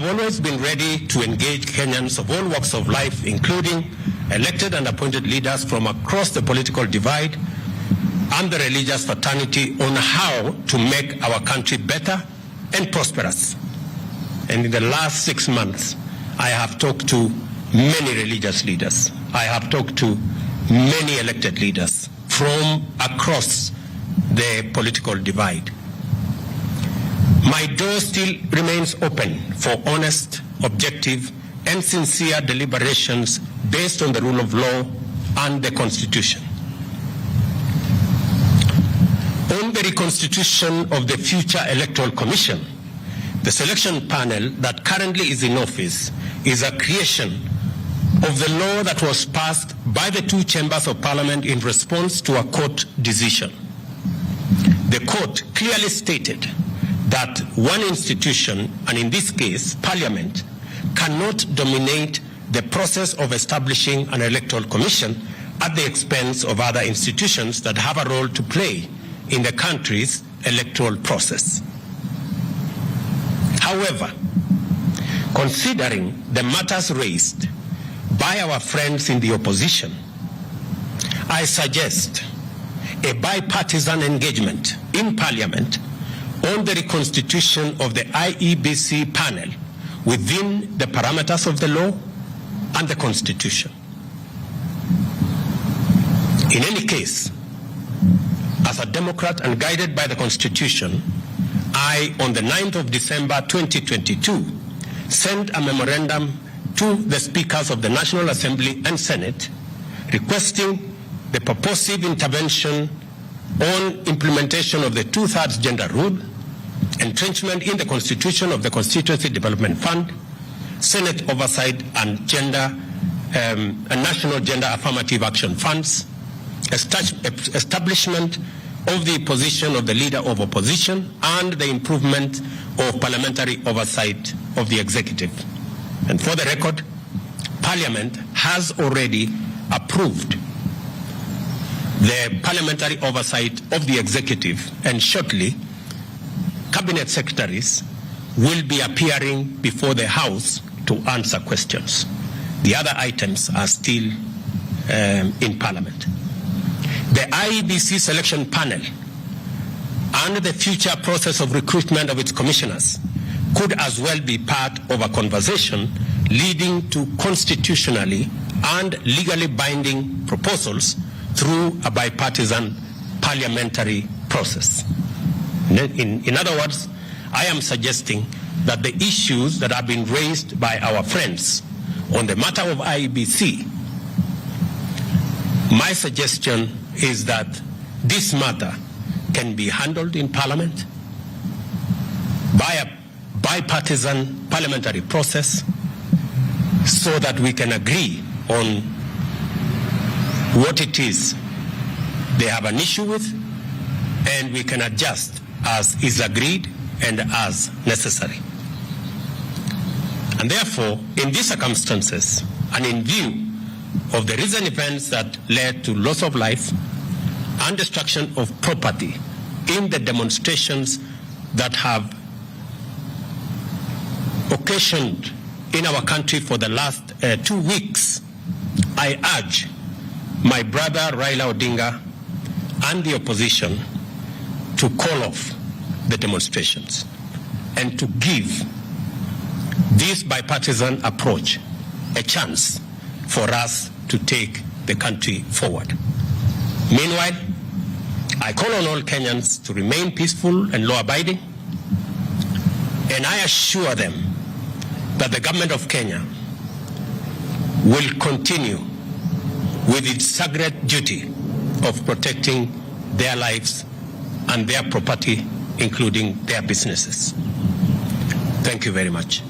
have always been ready to engage Kenyans of all walks of life, including elected and appointed leaders from across the political divide and the religious fraternity, on how to make our country better and prosperous. And in the last 6 months, I have talked to many religious leaders. I have talked to many elected leaders from across the political divide. My door still remains open for honest, objective, and sincere deliberations based on the rule of law and the Constitution. On the reconstitution of the future Electoral Commission, the selection panel that currently is in office is a creation of the law that was passed by the two chambers of parliament in response to a court decision. The court clearly stated that one institution, and in this case, Parliament, cannot dominate the process of establishing an electoral commission at the expense of other institutions that have a role to play in the country's electoral process. However, considering the matters raised by our friends in the opposition, I suggest a bipartisan engagement in Parliament on the reconstitution of the IEBC panel within the parameters of the law and the Constitution. In any case, as a Democrat and guided by the Constitution, I, on the 9th of December 2022, sent a memorandum to the Speakers of the National Assembly and Senate requesting the purposive intervention on implementation of the 2/3 gender rule, entrenchment in the Constitution of the Constituency Development Fund, Senate oversight and national gender affirmative action funds, establishment of the position of the leader of opposition, and the improvement of parliamentary oversight of the executive. And for the record, Parliament has already approved the parliamentary oversight of the executive, and shortly, cabinet secretaries will be appearing before the House to answer questions. The other items are still in Parliament. The IEBC selection panel and the future process of recruitment of its commissioners could as well be part of a conversation leading to constitutionally and legally binding proposals through a bipartisan parliamentary process. In other words, I am suggesting that the issues that have been raised by our friends on the matter of IEBC, my suggestion is that this matter can be handled in Parliament by a bipartisan parliamentary process so that we can agree on what it is they have an issue with, and we can adjust as is agreed and as necessary. And therefore, in these circumstances, and in view of the recent events that led to loss of life and destruction of property in the demonstrations that have occasioned in our country for the last 2 weeks, I urge my brother Raila Odinga and the opposition to call off the demonstrations and to give this bipartisan approach a chance for us to take the country forward. Meanwhile, I call on all Kenyans to remain peaceful and law-abiding, and I assure them that the government of Kenya will continue with its sacred duty of protecting their lives and their property, including their businesses. Thank you very much.